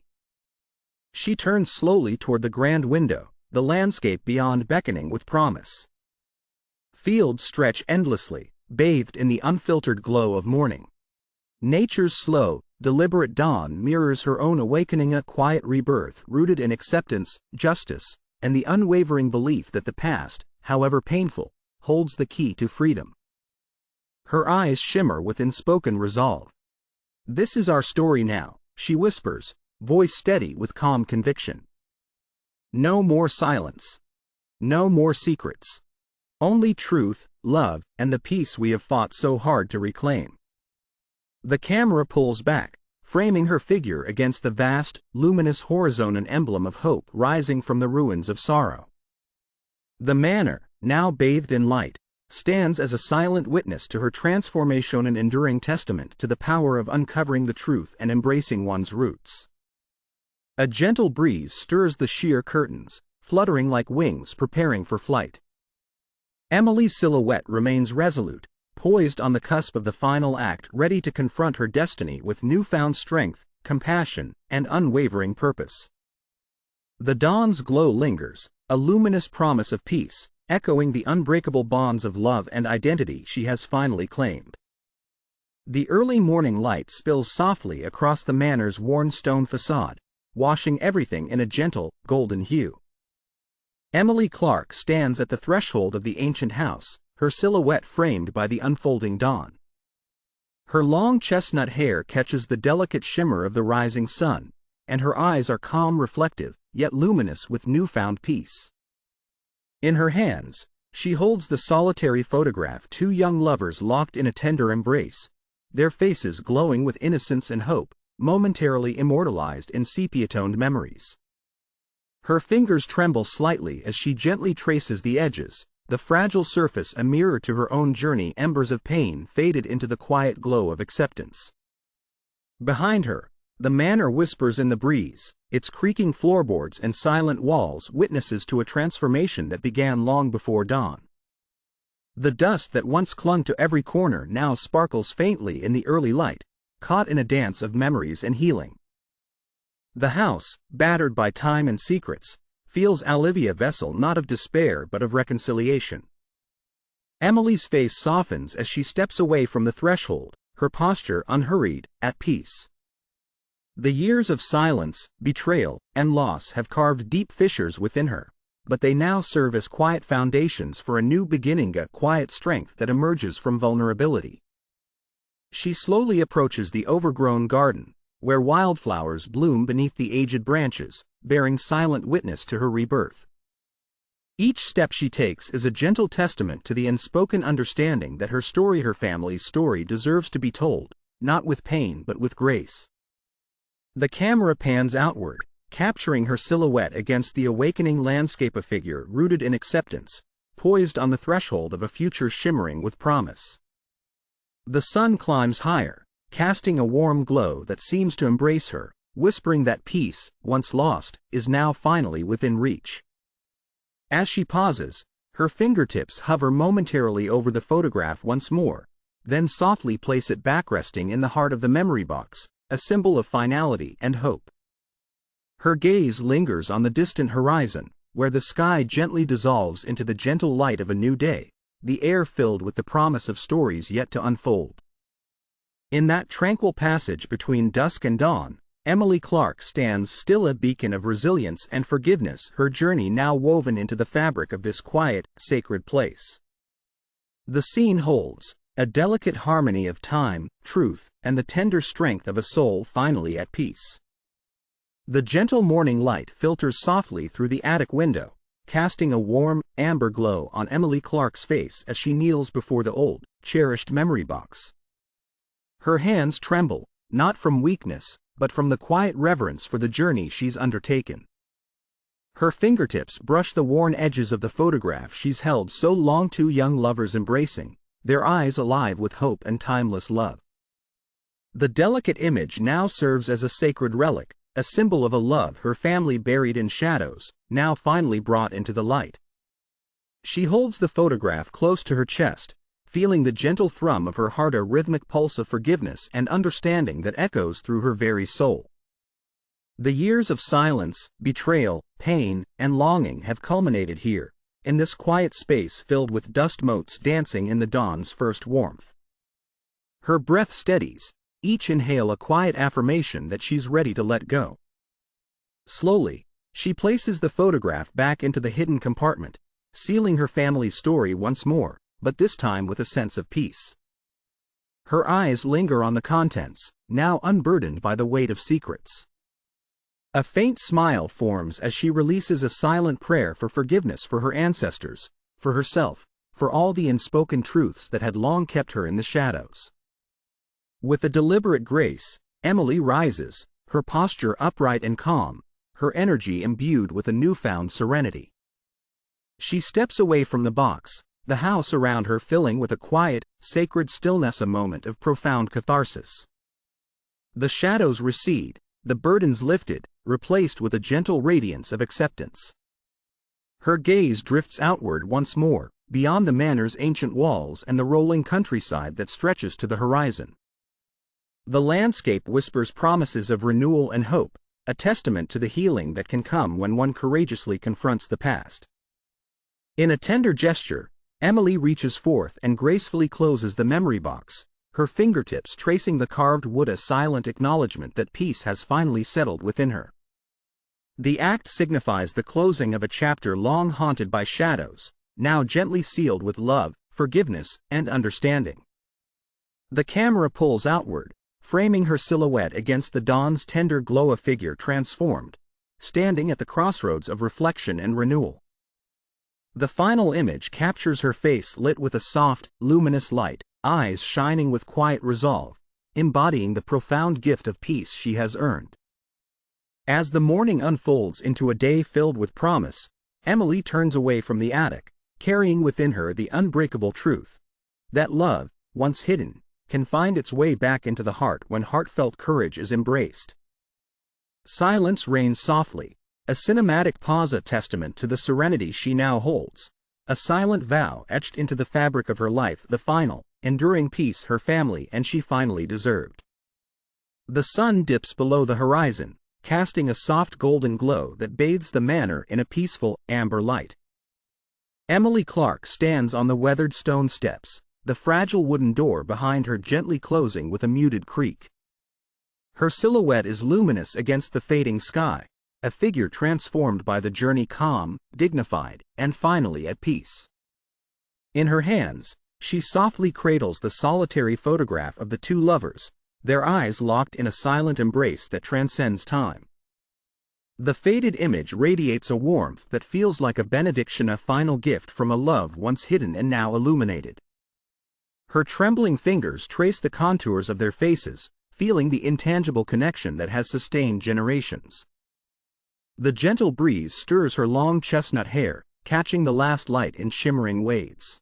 She turns slowly toward the grand window, the landscape beyond beckoning with promise. Fields stretch endlessly, bathed in the unfiltered glow of morning. Nature's slow, deliberate dawn mirrors her own awakening, a quiet rebirth rooted in acceptance, justice, and the unwavering belief that the past, however painful, holds the key to freedom. Her eyes shimmer with unspoken resolve. "This is our story now," she whispers, voice steady with calm conviction. "No more silence. No more secrets. Only truth, love, and the peace we have fought so hard to reclaim." The camera pulls back, framing her figure against the vast, luminous horizon, an emblem of hope rising from the ruins of sorrow. The manor, now bathed in light, stands as a silent witness to her transformation, an enduring testament to the power of uncovering the truth and embracing one's roots. A gentle breeze stirs the sheer curtains, fluttering like wings preparing for flight. Emily's silhouette remains resolute, poised on the cusp of the final act, ready to confront her destiny with newfound strength, compassion, and unwavering purpose. The dawn's glow lingers, a luminous promise of peace, echoing the unbreakable bonds of love and identity she has finally claimed. The early morning light spills softly across the manor's worn stone facade, washing everything in a gentle, golden hue. Emily Clark stands at the threshold of the ancient house, her silhouette framed by the unfolding dawn. Her long chestnut hair catches the delicate shimmer of the rising sun, and her eyes are calm, reflective, yet luminous with newfound peace. In her hands, she holds the solitary photograph, two young lovers locked in a tender embrace, their faces glowing with innocence and hope, momentarily immortalized in sepia-toned memories. Her fingers tremble slightly as she gently traces the edges, the fragile surface a mirror to her own journey, embers of pain faded into the quiet glow of acceptance. Behind her, the manor whispers in the breeze, its creaking floorboards and silent walls witnesses to a transformation that began long before dawn. The dust that once clung to every corner now sparkles faintly in the early light, caught in a dance of memories and healing. The house, battered by time and secrets, feels Olivia vessel not of despair but of reconciliation. Emily's face softens as she steps away from the threshold, her posture unhurried, at peace. The years of silence, betrayal, and loss have carved deep fissures within her, but they now serve as quiet foundations for a new beginning, a quiet strength that emerges from vulnerability. She slowly approaches the overgrown garden, where wildflowers bloom beneath the aged branches, bearing silent witness to her rebirth. Each step she takes is a gentle testament to the unspoken understanding that her story, her family's story, deserves to be told, not with pain but with grace. The camera pans outward, capturing her silhouette against the awakening landscape, a figure rooted in acceptance, poised on the threshold of a future shimmering with promise. The sun climbs higher, casting a warm glow that seems to embrace her, whispering that peace, once lost, is now finally within reach. As she pauses, her fingertips hover momentarily over the photograph once more, then softly place it back, resting in the heart of the memory box, a symbol of finality and hope. Her gaze lingers on the distant horizon, where the sky gently dissolves into the gentle light of a new day, the air filled with the promise of stories yet to unfold. In that tranquil passage between dusk and dawn, Emily Clark stands still, a beacon of resilience and forgiveness, her journey now woven into the fabric of this quiet, sacred place. The scene holds a delicate harmony of time, truth, and the tender strength of a soul finally at peace. The gentle morning light filters softly through the attic window, casting a warm, amber glow on Emily Clark's face as she kneels before the old, cherished memory box. Her hands tremble, not from weakness, but from the quiet reverence for the journey she's undertaken. Her fingertips brush the worn edges of the photograph she's held so long, two young lovers embracing, their eyes alive with hope and timeless love. The delicate image now serves as a sacred relic, a symbol of a love her family buried in shadows, now finally brought into the light. She holds the photograph close to her chest, feeling the gentle thrum of her heart, a rhythmic pulse of forgiveness and understanding that echoes through her very soul. The years of silence, betrayal, pain, and longing have culminated here, in this quiet space filled with dust motes dancing in the dawn's first warmth. Her breath steadies, each inhale a quiet affirmation that she's ready to let go. Slowly, she places the photograph back into the hidden compartment, sealing her family's story once more, but this time with a sense of peace. Her eyes linger on the contents, now unburdened by the weight of secrets. A faint smile forms as she releases a silent prayer for forgiveness for her ancestors, for herself, for all the unspoken truths that had long kept her in the shadows. With a deliberate grace, Emily rises, her posture upright and calm, her energy imbued with a newfound serenity. She steps away from the box, the house around her filling with a quiet, sacred stillness, a moment of profound catharsis. The shadows recede, the burdens lifted, replaced with a gentle radiance of acceptance. Her gaze drifts outward once more, beyond the manor's ancient walls and the rolling countryside that stretches to the horizon. The landscape whispers promises of renewal and hope, a testament to the healing that can come when one courageously confronts the past. In a tender gesture, Emily reaches forth and gracefully closes the memory box, her fingertips tracing the carved wood, a silent acknowledgement that peace has finally settled within her. The act signifies the closing of a chapter long haunted by shadows, now gently sealed with love, forgiveness, and understanding. The camera pulls outward, framing her silhouette against the dawn's tender glow, a figure transformed, standing at the crossroads of reflection and renewal. The final image captures her face lit with a soft, luminous light, eyes shining with quiet resolve, embodying the profound gift of peace she has earned. As the morning unfolds into a day filled with promise, Emily turns away from the attic, carrying within her the unbreakable truth that love, once hidden, can find its way back into the heart when heartfelt courage is embraced. Silence reigns softly, a cinematic pause, a testament to the serenity she now holds, a silent vow etched into the fabric of her life, the final, enduring peace her family and she finally deserved. The sun dips below the horizon, casting a soft golden glow that bathes the manor in a peaceful, amber light. Emily Clark stands on the weathered stone steps, the fragile wooden door behind her gently closing with a muted creak. Her silhouette is luminous against the fading sky, a figure transformed by the journey, calm, dignified, and finally at peace. In her hands, she softly cradles the solitary photograph of the two lovers, their eyes locked in a silent embrace that transcends time. The faded image radiates a warmth that feels like a benediction, a final gift from a love once hidden and now illuminated. Her trembling fingers trace the contours of their faces, feeling the intangible connection that has sustained generations. The gentle breeze stirs her long chestnut hair, catching the last light in shimmering waves.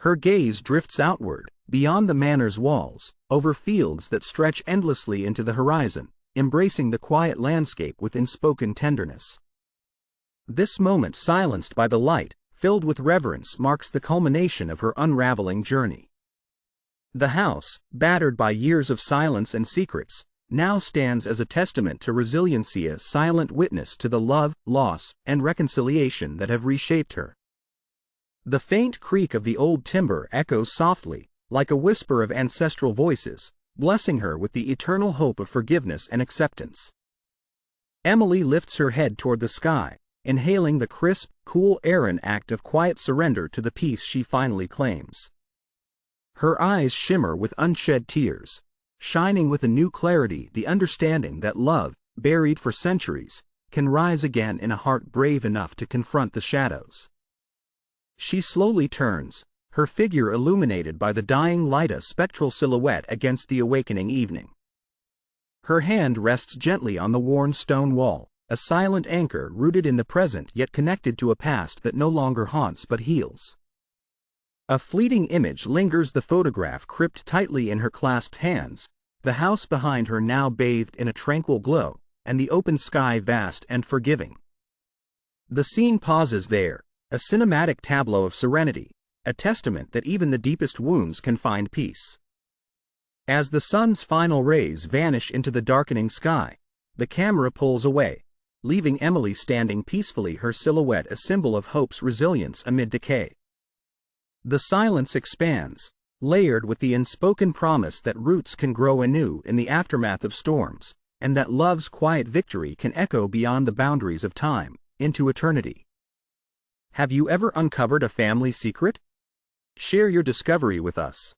Her gaze drifts outward, beyond the manor's walls, over fields that stretch endlessly into the horizon, embracing the quiet landscape with unspoken tenderness. This moment, silenced by the light, filled with reverence, marks the culmination of her unraveling journey. The house, battered by years of silence and secrets, now stands as a testament to resiliency, a silent witness to the love, loss, and reconciliation that have reshaped her. The faint creak of the old timber echoes softly, like a whisper of ancestral voices, blessing her with the eternal hope of forgiveness and acceptance. Emily lifts her head toward the sky, inhaling the crisp, cool air, an act of quiet surrender to the peace she finally claims. Her eyes shimmer with unshed tears, shining with a new clarity, the understanding that love, buried for centuries, can rise again in a heart brave enough to confront the shadows. She slowly turns, her figure illuminated by the dying light, a spectral silhouette against the awakening evening. Her hand rests gently on the worn stone wall, a silent anchor rooted in the present yet connected to a past that no longer haunts but heals. A fleeting image lingers, the photograph gripped tightly in her clasped hands, the house behind her now bathed in a tranquil glow, and the open sky vast and forgiving. The scene pauses there, a cinematic tableau of serenity, a testament that even the deepest wounds can find peace. As the sun's final rays vanish into the darkening sky, The camera pulls away, leaving Emily standing peacefully, her silhouette a symbol of hope's resilience amid decay. The silence expands, layered with the unspoken promise that roots can grow anew in the aftermath of storms, and that love's quiet victory can echo beyond the boundaries of time, into eternity. Have you ever uncovered a family secret? Share your discovery with us.